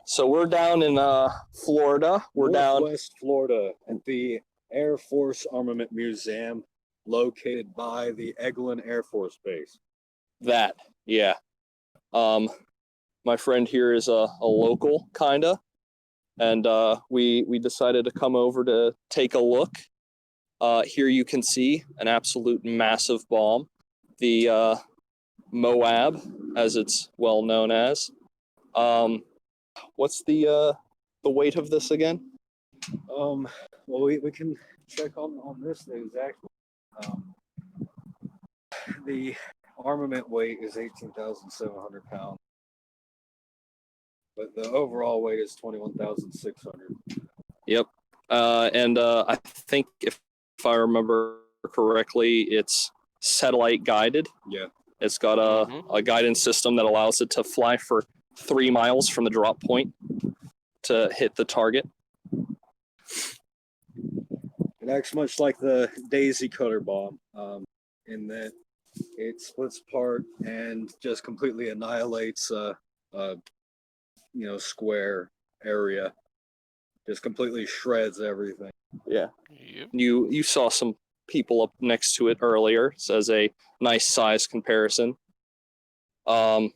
So we're down in Florida. We're down Northwest Florida at the Air Force Armament Museum, located by the Eglin Air Force Base. that. Yeah. My friend here is a local, kinda, and we decided to come over to take a look. Here you can see an absolute massive bomb, the Moab, as it's well known as. What's the weight of this again? Well, we can check on this exactly. The armament weight is 18,700 pounds, but the overall weight is 21,600. Yep. And I think if I remember correctly, it's satellite guided. Yeah. It's got a guidance system that allows it to fly for 3 miles from the drop point to hit the target. It acts much like the Daisy Cutter bomb, in that it splits apart and just completely annihilates square area. Just completely shreds everything. Yeah. Yep. You saw some people up next to it earlier, so as a nice size comparison. Over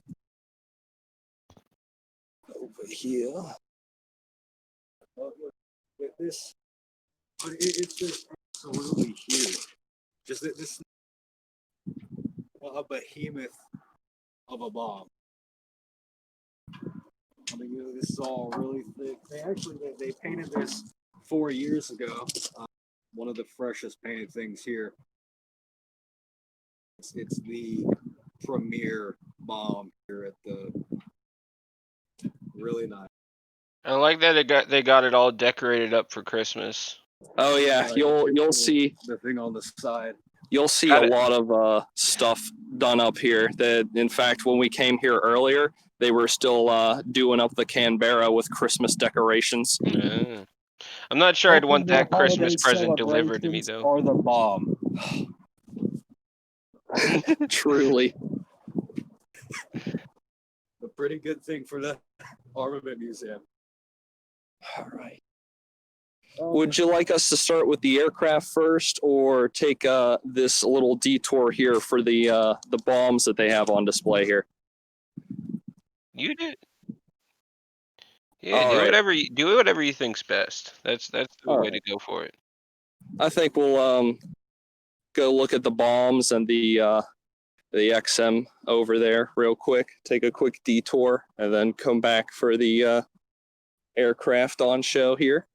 here. This, it's just absolutely huge. Just this a behemoth of a bomb. I mean, this is all really thick. They painted this 4 years ago. One of the freshest painted things here. It's the premier bomb here at the. Really nice. I like that they got it all decorated up for Christmas. Oh yeah, you'll see the thing on the side. You'll see a lot of stuff done up here. That, in fact, when we came here earlier, they were still doing up the Canberra with Christmas decorations. I'm not sure I'd want that Christmas present delivered to me, though. Or the bomb. Truly. A pretty good thing for the Armament Museum. All right. Would you like us to start with the aircraft first, or take this little detour here for the bombs that they have on display here? You did. Yeah, do whatever you think's best. That's the way to go for it. I think we'll go look at the bombs and the XM over there real quick. Take a quick detour, and then come back for the aircraft on show here.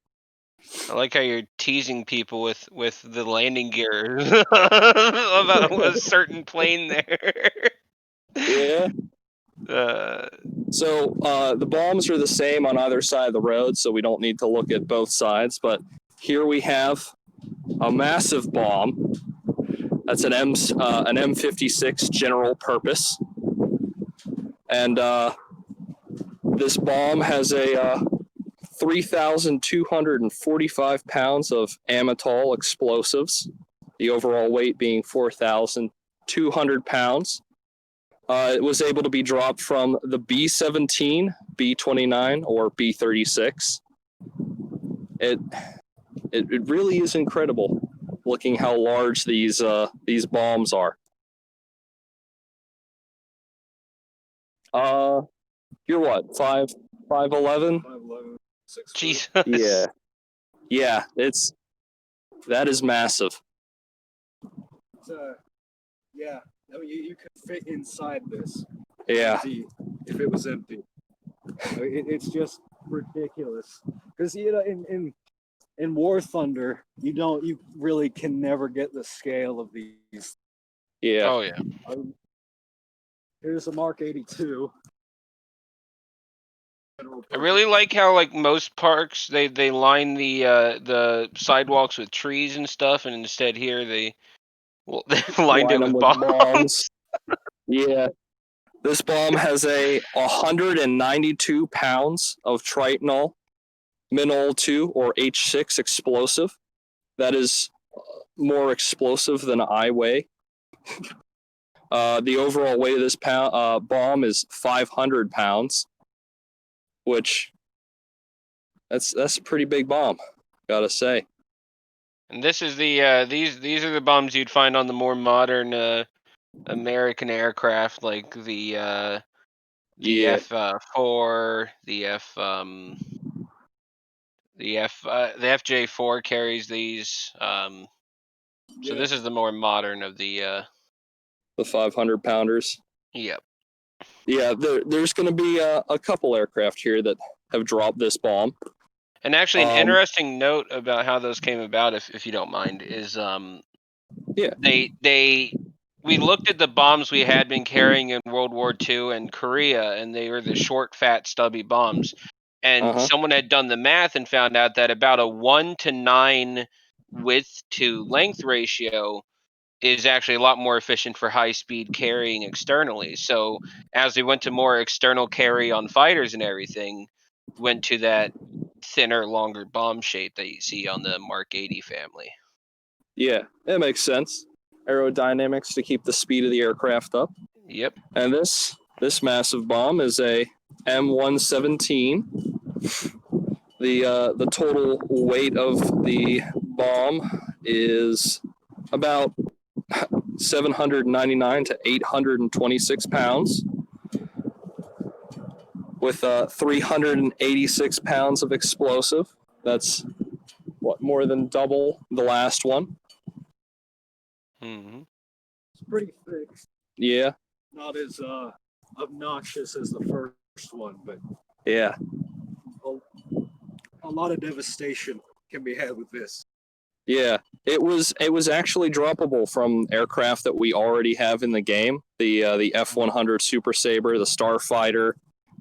I like how you're teasing people with the landing gear about a certain plane there. Yeah. So the bombs are the same on either side of the road, so we don't need to look at both sides. But here we have a massive bomb. That's an M56 general purpose, and this bomb has a 3,245 pounds of Amatol explosives, the overall weight being 4,200 pounds. It was able to be dropped from the B-17, B-29, or B-36. It really is incredible looking how large these bombs are. You're what, 5'11"? 5'11", 6 Jesus. Yeah, that is massive. Yeah, I mean, you could fit inside this. Yeah. If it was empty. It's just ridiculous. Because in War Thunder, you really can never get the scale of these. Yeah. Oh yeah. Here's a Mark 82. I really like how most parks they line the sidewalks with trees and stuff, and instead here they lined it with bombs. Yeah. This bomb has 192 pounds of Tritonol Minol 2 or H6 explosive. That is more explosive than I weigh. The overall weight of this bomb is 500 pounds, which That's a pretty big bomb, gotta say. And this is the these are the bombs you'd find on the more modern American aircraft, like the Yeah. F4, the FJ4 carries these. So this is the more modern of the. The 500 pounders. Yep. Yeah, there's going to be a couple aircraft here that have dropped this bomb. And actually, an interesting note about how those came about, if you don't mind, is Yeah. we looked at the bombs we had been carrying in World War II and Korea, and they were the short, fat, stubby bombs. And someone had done the math and found out that about a 1-to-9 width to length ratio is actually a lot more efficient for high-speed carrying externally. So as we went to more external carry on fighters and everything, went to that thinner, longer bomb shape that you see on the Mark 80 family. Yeah, it makes sense. Aerodynamics to keep the speed of the aircraft up. Yep. And this massive bomb is a M117. The total weight of the bomb is about 799 to 826 pounds, with 386 pounds of explosive. That's more than double the last one. Mm-hmm. It's pretty thick. Yeah. Not as obnoxious as the first one, but yeah, a lot of devastation can be had with this. Yeah, it was actually droppable from aircraft that we already have in the game. The F-100 Super Sabre, the Starfighter,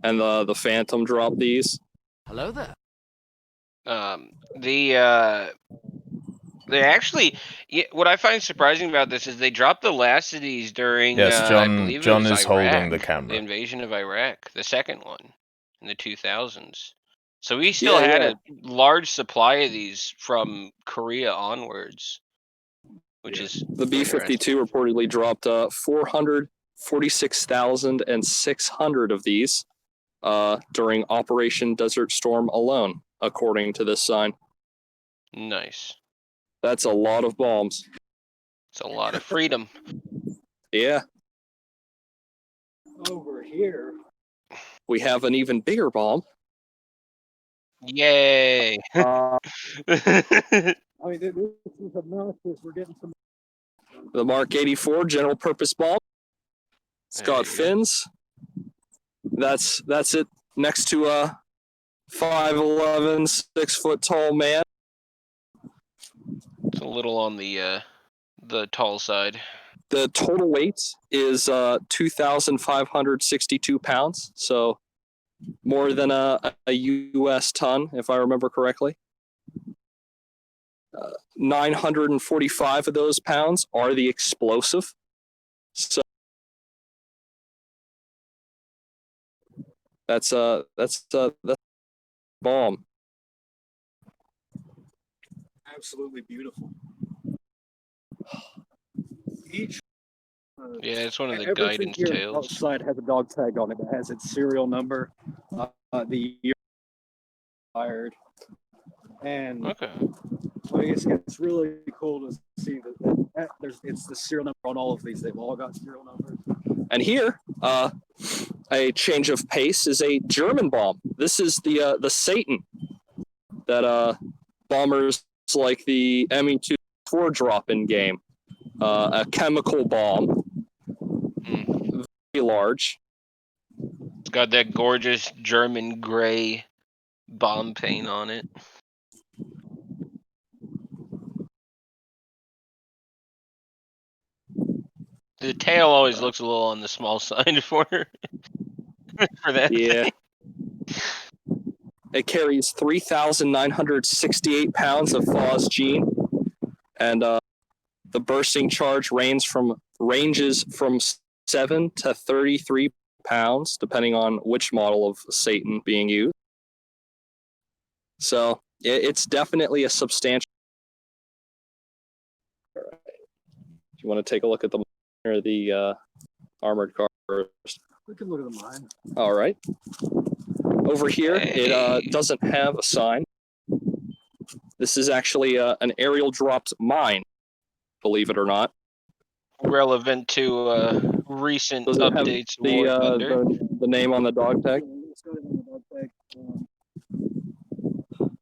and the Phantom dropped these. Hello there. They actually, what I find surprising about this is they dropped the last of these during, Yes, I believe John it was is Iraq, holding the camera. the invasion of Iraq, the second one in the 2000s. So we still had a large supply of these from Korea onwards, which is the B-52 reportedly dropped 446,600 of these during Operation Desert Storm alone, according to this sign. Nice. That's a lot of bombs. It's a lot of freedom. Yeah. Over here, we have an even bigger bomb. Yay! I mean, this is obnoxious. We're getting some. The Mark 84 general purpose bomb. It's got fins. That's it. Next to a 5'11", 6 foot tall man. It's a little on the tall side. The total weight is 2,562 pounds, so more than a U.S. ton, if I remember correctly. 945 of those pounds are the explosive. So that's bomb. Absolutely beautiful. Each yeah, it's one of the everything guidance here tails. outside has a dog tag on it that has its serial number, the year fired, and okay. I guess it's really cool to see that it's the serial number on all of these. They've all got serial numbers. And here, a change of pace is a German bomb. This is the Satan that bombers like the Me-24 drop in game. A chemical bomb, very large. It's got that gorgeous German gray bomb paint on it. The tail always looks a little on the small side for that. Yeah. Thing. It carries 3,968 pounds of phosgene, and the bursting charge ranges from 7 to 33 pounds, depending on which model of Satan being used. So it's definitely a substantial. All right. Do you want to take a look at the armored car first? We can look at the mine. All right. Over here, Hey. it doesn't have a sign. This is actually an aerial dropped mine, believe it or not. Relevant to recent Does it have updates of War Thunder. the name on the dog tag? It's got it on the dog tag.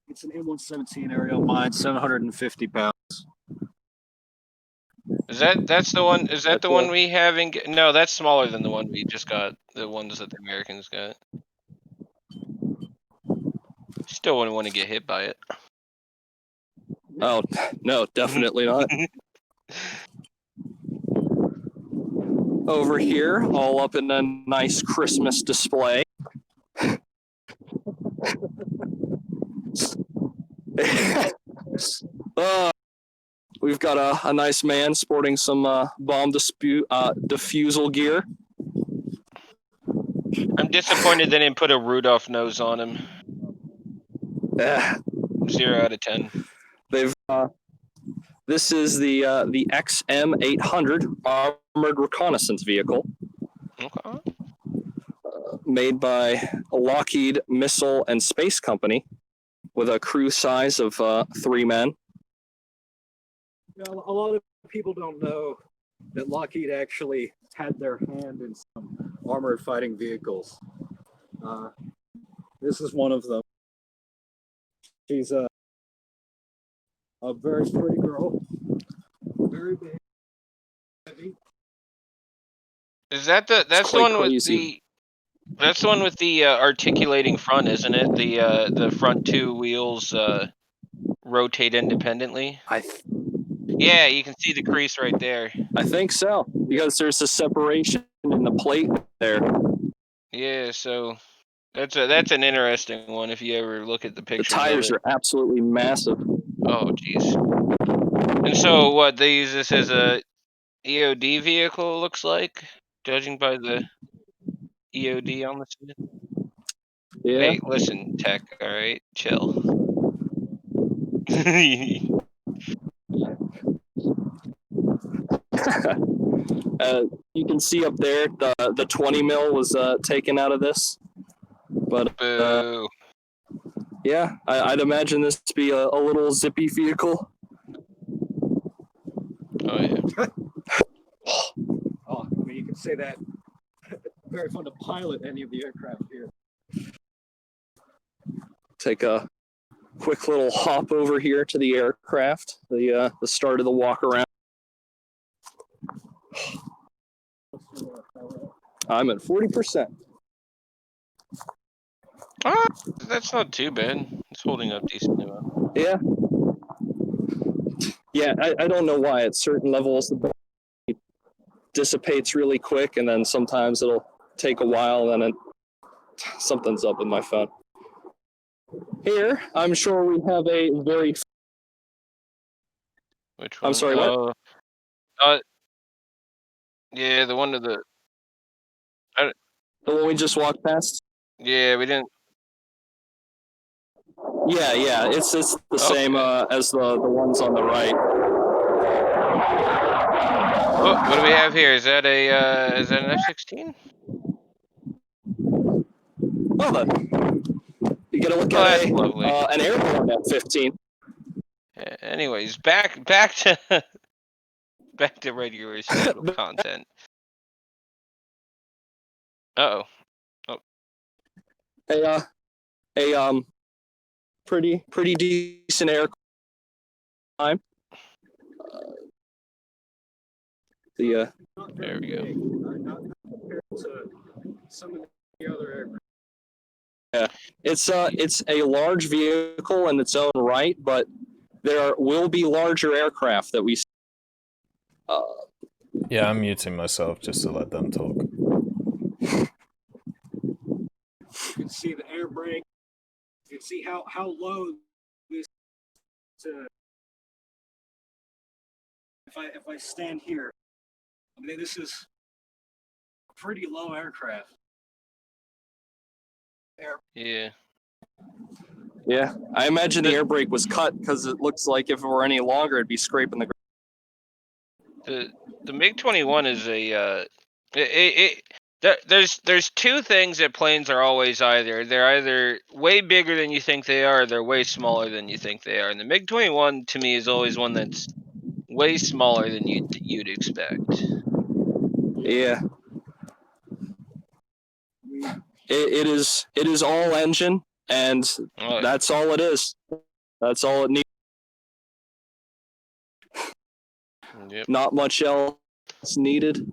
It's an M117 aerial mine, 750 pounds. That's the one? Is that That's the one we have in? No, that's smaller than the one we just got. The ones that the Americans got. Still wouldn't want to get hit by it. Oh, no, definitely not. Over here, all up in a nice Christmas display. We've got a nice man sporting some bomb defusal gear. I'm disappointed they didn't put a Rudolph nose on him. 0 out of 10. They've this is the XM800 armored reconnaissance vehicle. Okay. Made by a Lockheed Missile and Space Company with a crew size of 3 men. Yeah, a lot of people don't know that Lockheed actually had their hand in some armored fighting vehicles. This is one of them. She's a very pretty girl, very big, heavy. Is that that's the quite one crazy. with the? That's the one with the articulating front, isn't it? The front 2 wheels rotate independently. Yeah, you can see the crease right there. I think so, because there's a separation in the plate there. Yeah, so that's an interesting one if you ever look at the The pictures. tires are absolutely massive. Oh, jeez. And so what, they use this as a EOD vehicle, it looks like, judging by the EOD on the side. Yeah. Hey, listen, Tech, all right? Chill. You can see up there the 20 mil was taken out of this, but Boo. yeah, I'd imagine this to be a little zippy vehicle. Oh, yeah. Oh, I mean, you can say that. Very fun to pilot any of the aircraft here. Take a quick little hop over here to the aircraft, the start of the walk around. I'm at 40%. Ah, that's not too bad. It's holding up decently well. Yeah. Yeah, I don't know why at certain levels the battery dissipates really quick, and then sometimes it'll take a while, and then something's up with my phone. Here, I'm sure we have a very... Which one? I'm sorry, what? Yeah, the one to the... The one we just walked past? Yeah, we didn't... Yeah, it's the same as the ones on the right. Oh, what do we have here? Is that an F-16? Well then, you get a look That's at lovely. an airborne F-15. Anyways, back to back to regular scheduled content. Uh-oh. A pretty decent air time. There we go. Not compared to some of the other aircraft. Yeah, it's a large vehicle in its own right, but there will be larger aircraft that we. Yeah, I'm muting myself just to let them talk. You can see the air brake. You can see how low this. If I stand here, I mean this is a pretty low aircraft. Yeah. Yeah, I imagine the air brake was cut because it looks like if it were any longer, it'd be scraping the ground. The MiG-21 is a There's two things that planes are always either. They're either way bigger than you think they are, or they're way smaller than you think they are. And the MiG-21 to me is always one that's way smaller than you'd expect. Yeah. It is all engine, and Oh, that's all it is. That's all it needs. yep. Not much else needed.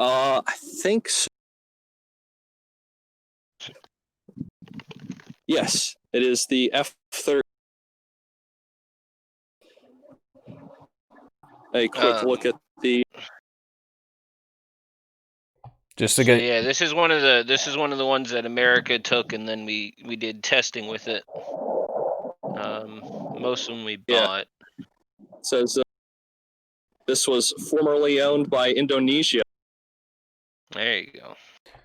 I think so. Yes, it is the F-30. A quick look at the. Just to So get yeah, this is one of the ones that America took, and then we did testing with it. Most of them we bought. It says this was formerly owned by Indonesia. There you go.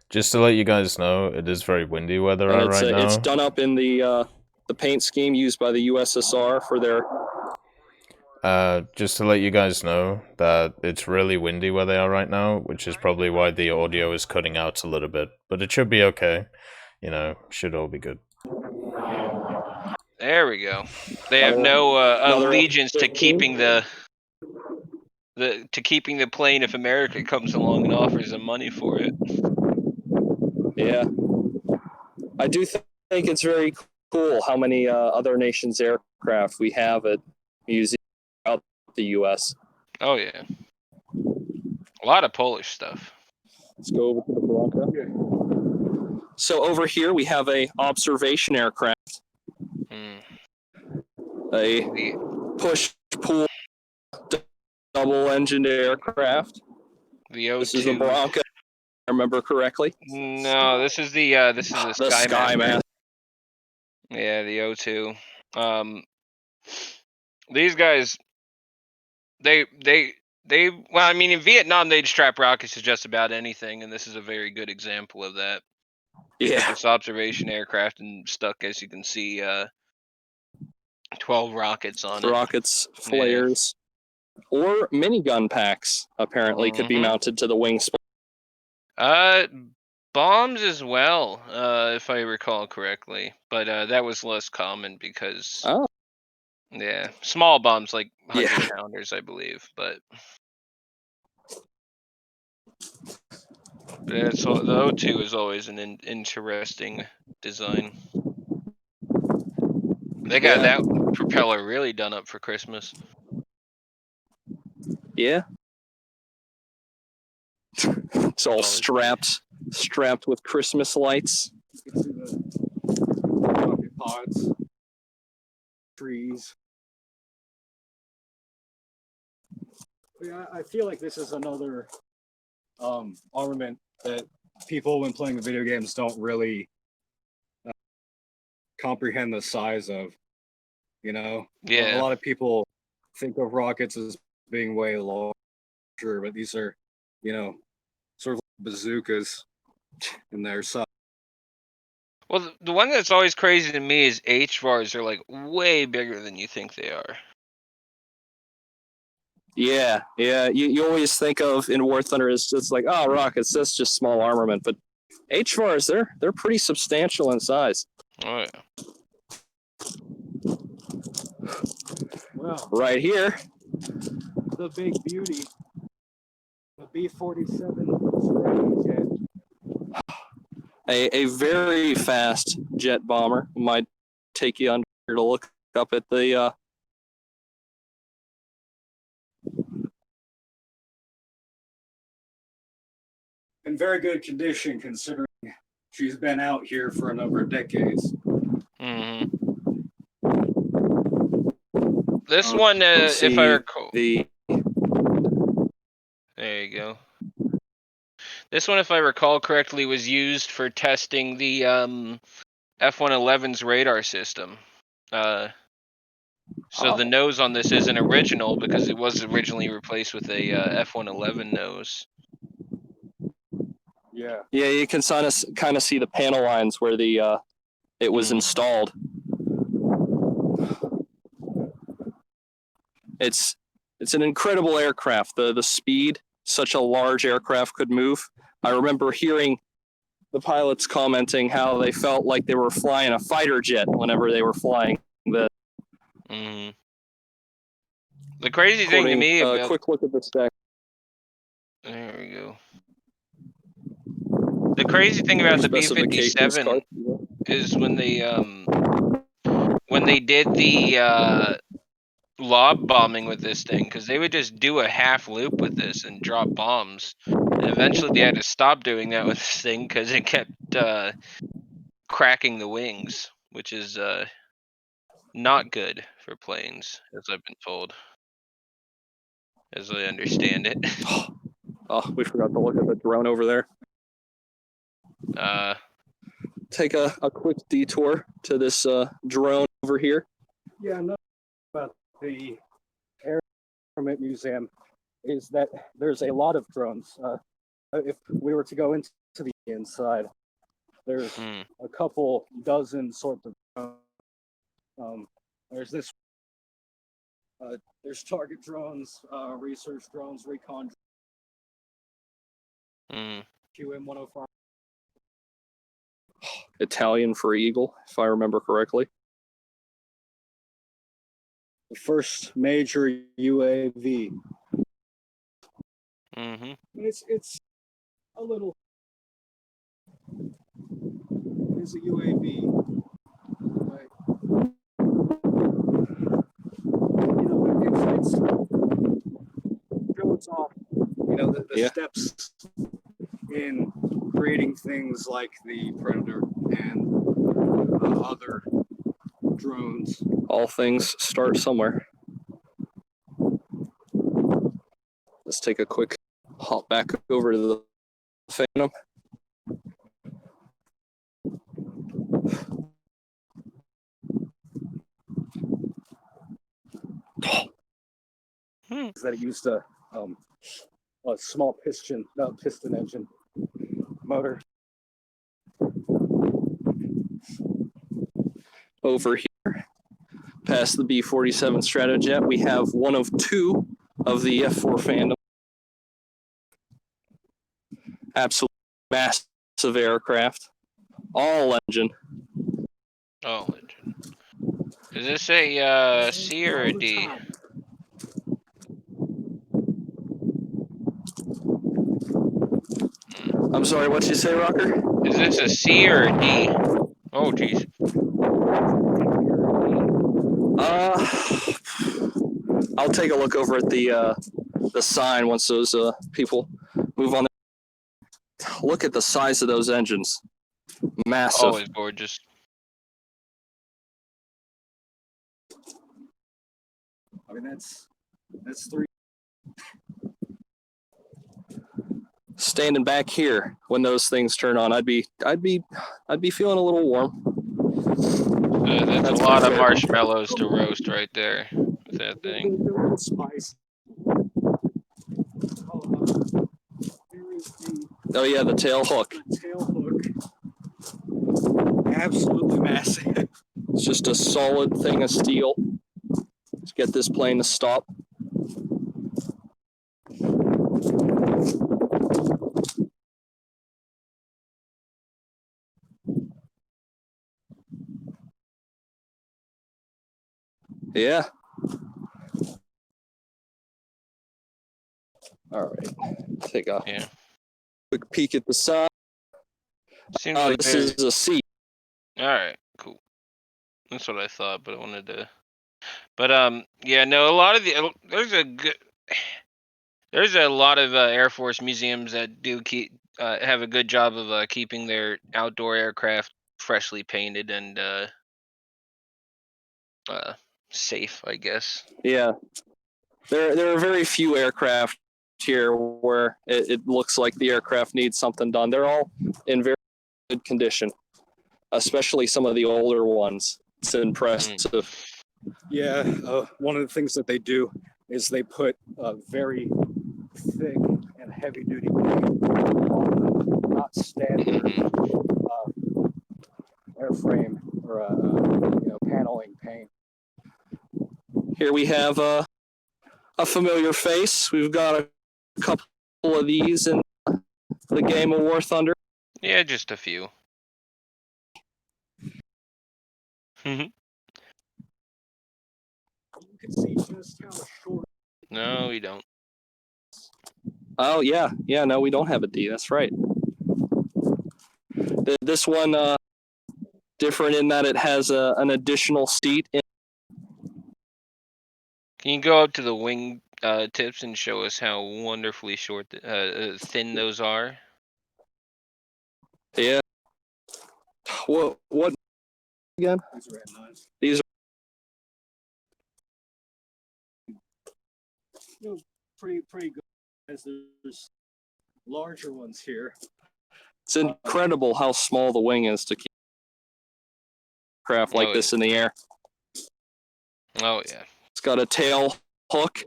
just to let you guys know, it is very windy where they're And at right now. it's done up in the paint scheme used by the USSR for their. Just to let you guys know that it's really windy where they are right now, which is probably why the audio is cutting out a little bit. But it should be okay. You know, should all be good. There we go. They have no allegiance to keeping the plane if America comes along and offers them money for it. Yeah, I do think it's very cool how many other nations' aircraft we have at museums throughout the U.S. Oh yeah, a lot of Polish stuff. Let's go over to the Bronco. So over here we have a observation aircraft, a push-pull double-engined aircraft. The O2. This is the Bronco, if I remember correctly. No, this is the Skymaster. Yeah, the O2. These guys, they well, I mean, in Vietnam they'd strap rockets to just about anything, and this is a very good example of that. Yeah. This observation aircraft and stuck, as you can see, 12 rockets on it. Rockets, flares, or minigun packs apparently could be mounted to the wing split. Bombs as well, if I recall correctly, but that was less common because yeah, small bombs like 100-pounders, I believe, but it's the O2 is always an interesting design. They got that propeller really done up for Christmas. Yeah. It's all strapped with Christmas lights. You can see the rocket pods, trees. Yeah, I feel like this is another armament that people, when playing video games, don't really comprehend the size of. You know, Yeah. A lot of people think of rockets as being way larger, but these are, you know, sort of like bazookas in their size. Well, the one that's always crazy to me is HVARs are like way bigger than you think they are. Yeah. You always think of in War Thunder as just like, oh, rockets, that's just small armament. But HVARs, they're pretty substantial in size. Oh yeah. Well, right here, the big beauty, the B-47 jet. a very fast jet bomber. Might take you under to look up at the in very good condition considering she's been out here for a number of decades. Mm-hmm. This one, if I recall, there you go. This one, if I recall correctly, was used for testing the F-111's radar system. So the nose on this isn't original because it was originally replaced with a F-111 nose. Yeah, you can kind of see the panel lines where the it was installed. It's an incredible aircraft. The speed such a large aircraft could move. I remember hearing the pilots commenting how they felt like they were flying a fighter jet whenever they were flying the. Mm-hmm. The crazy thing to me about quick look at the spec. There we go. The crazy thing about the B-57 is when they did the lob bombing with this thing, because they would just do a half loop with this and drop bombs, and eventually they had to stop doing that with this thing because it kept cracking the wings, which is not good for planes, as I've been told, as I understand it. Oh, we forgot to look at the drone over there. Take a quick detour to this drone over here. Yeah, no, about the Air Force Armament Museum is that there's a lot of drones. If we were to go into the inside, there's a couple dozen sorts of drones. There's this. There's target drones, research drones, recon. QM-105. Italian for eagle, if I remember correctly. The first major UAV. Mm-hmm. It's a little. It's a UAV. Right. You know, it's shows off. You know the steps in creating things like the Predator and other drones. All things start somewhere. Let's take a quick hop back over to the Phantom. That it used a small piston engine motor. Over here, past the B-47 Stratojet, we have one of two of the F-4 Phantom. Absolutely massive aircraft. All engine. All engine. Is this a C or a D? I'm sorry, what'd you say, Rocker? Is this a C or a D? Oh, jeez. I'll take a look over at the sign once those people move on. Look at the size of those engines. Massive. Always gorgeous. I mean, that's three. Standing back here when those things turn on, I'd be feeling a little warm. That's a lot of marshmallows to roast right there with that thing. Spice. Oh yeah, the tail hook. The tail hook. Absolutely massive. It's just a solid thing of steel to get this plane to stop. Yeah. All right. Take a quick peek at the side. Seems like this is a C. All right, cool. That's what I thought, but I wanted to. But yeah, no. A lot of there's a lot of Air Force museums that do have a good job of keeping their outdoor aircraft freshly painted and safe, I guess. Yeah, there are very few aircraft here where it looks like the aircraft needs something done. They're all in very good condition, especially some of the older ones. It's impressive. Yeah, one of the things that they do is they put very thick and heavy-duty paint on them, not standard airframe or paneling paint. Here we have a familiar face. We've got a couple of these in the game of War Thunder. Yeah, just a few. You can see just how short. No, we don't. Oh yeah, no, we don't have a D. That's right. This one different in that it has an additional seat. Can you go up to the wing tips and show us how wonderfully short, thin those are? Yeah. What again? These are at 9. These are pretty good. As there's larger ones here. It's incredible how small the wing is to keep craft like this in the air. Oh yeah. It's got a tail hook.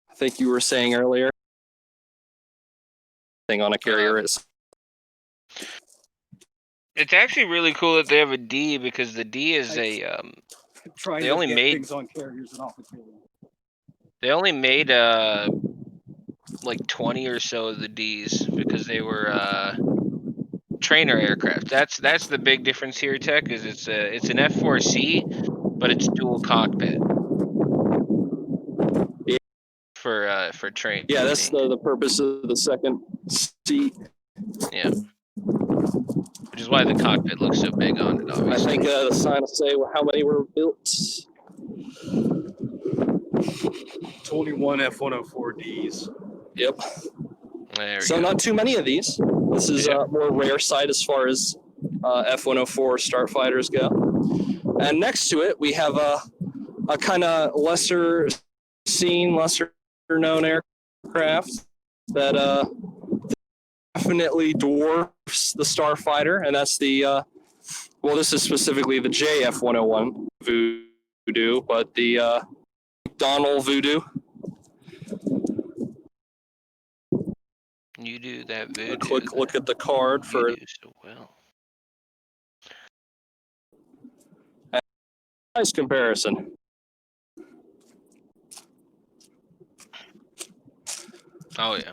I think you were saying earlier. Thing on a carrier is. It's actually really cool that they have a D because the D is they only made things on carriers and off the carrier. They only made like 20 or so of the Ds because they were trainer aircraft. That's the big difference here, Tech, is it's an F4C, but it's dual cockpit. Yeah. For training. Yeah, that's the purpose of the second seat. Yeah. Which is why the cockpit looks so big on it, obviously. I think the sign will say how many were built. 21 F-104Ds. Yep. So not too many of these. This is a more rare sight as far as F-104 Starfighters go. And next to it, we have a kind of lesser known aircraft that definitely dwarfs the Starfighter, and that's the this is specifically the JF-101 Voodoo, but the McDonnell Voodoo. You do that Voodoo. A quick look at the card for you do so well. Nice comparison. Oh yeah,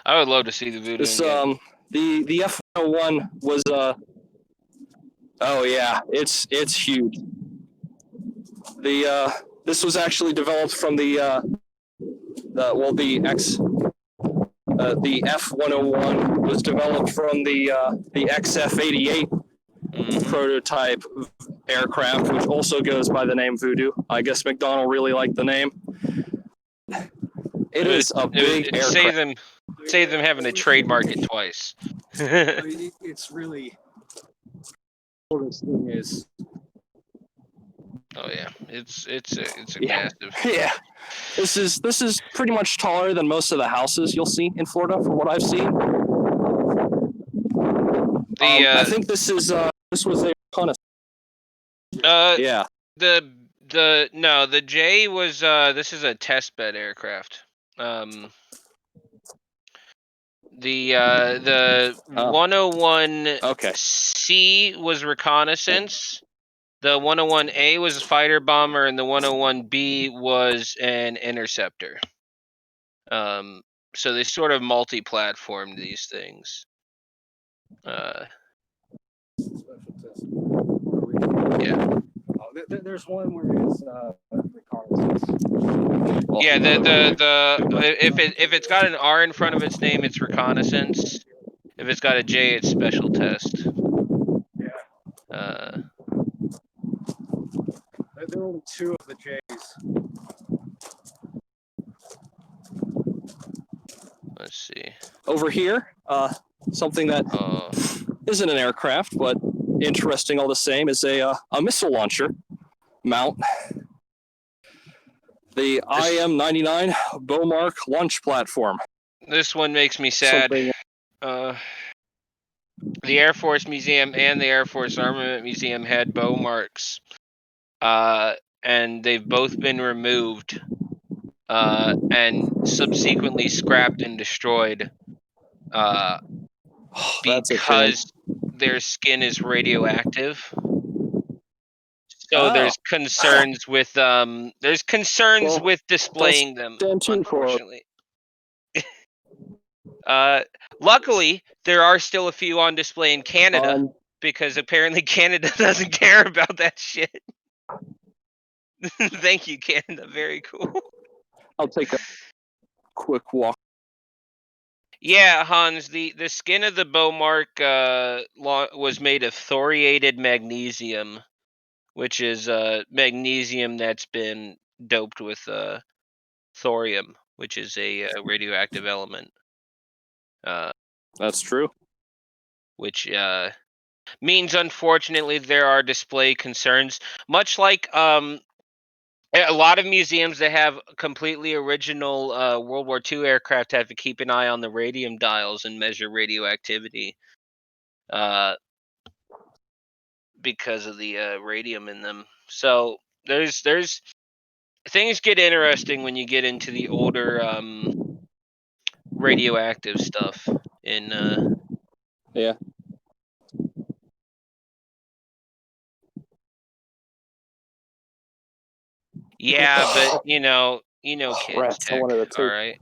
I would love to see the Voodoo. This the F-101 was oh yeah, it's huge. This was actually developed from the F-101 was developed from the XF-88 prototype aircraft, which also goes by the name Voodoo. I guess McDonnell really liked the name. It is a big aircraft. Save them having to trademark it twice. It's really. This thing is. Oh yeah, it's a massive. Yeah, this is pretty much taller than most of the houses you'll see in Florida, from what I've seen. I think this was a reconnaissance. Yeah. The J was this is a test bed aircraft. The 101C was reconnaissance. The 101A was a fighter bomber, and the 101B was an interceptor. So they sort of multi-platformed these things. Yeah. There's one where it's reconnaissance. Yeah, if it's got an R in front of its name, it's reconnaissance. If it's got a J, it's special test. Yeah. There are only 2 of the J's. Let's see. Over here, something that isn't an aircraft, but interesting all the same, is a missile launcher mount. The IM-99 Beaumark launch platform. This one makes me sad. The Air Force Museum and the Air Force Armament Museum had Beaumarks. And they've both been removed and subsequently scrapped and destroyed because their skin is radioactive. So Oh. there's concerns with Well, with displaying them, stand tuned for it. unfortunately. Luckily, there are still a few on display in Canada because apparently Canada doesn't care about that shit. Thank you, Canada. Very cool. I'll take a quick walk. Yeah, Hans, the skin of the Bowmark was made of thoriated magnesium, which is magnesium that's been doped with thorium, which is a radioactive element. That's true. Which means, unfortunately, there are display concerns. Much like a lot of museums that have completely original World War II aircraft have to keep an eye on the radium dials and measure radioactivity because of the radium in them. So there's things get interesting when you get into the older radioactive stuff in Yeah. yeah, but you know kids Rats, I tech, wanted to take- all right.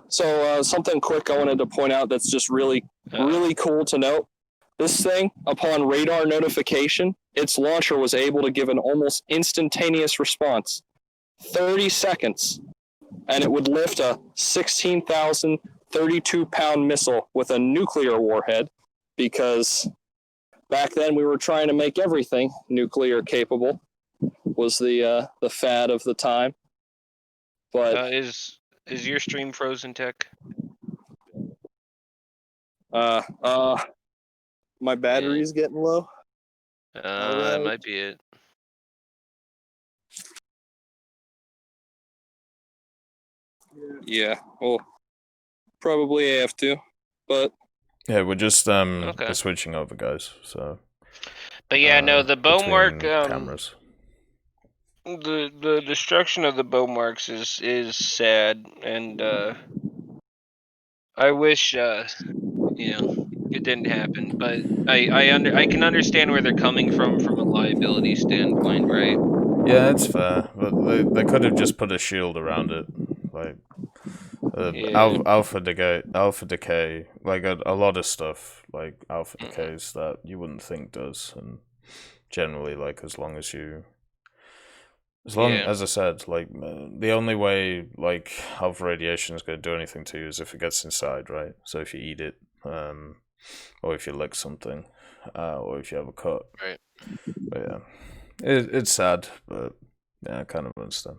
So something quick I wanted to point out that's just really cool to note. This thing, upon radar notification, its launcher was able to give an almost instantaneous response. 30 seconds. And it would lift a 16,032-pound missile with a nuclear warhead, because back then we were trying to make everything nuclear capable, was the fad of the time. But Is your stream frozen, Tech? my battery's getting low. That might be it. Yeah, well, probably have to, but yeah, we're just we're switching over, guys. So, but yeah, no, the Bowmark cameras. The destruction of the Bowmarks is sad, and I wish it didn't happen, but I can understand where they're coming from a liability standpoint, right? Yeah, it's fair, but they could have just put a shield around it, like alpha decay, like a lot of stuff, like alpha decays that you wouldn't think does, and generally, like as long as I said, like the only way like alpha radiation is going to do anything to you is if it gets inside, right? So if you eat it, or if you lick something, or if you have a cut, right? But yeah, it's sad, but yeah, I kind of understand.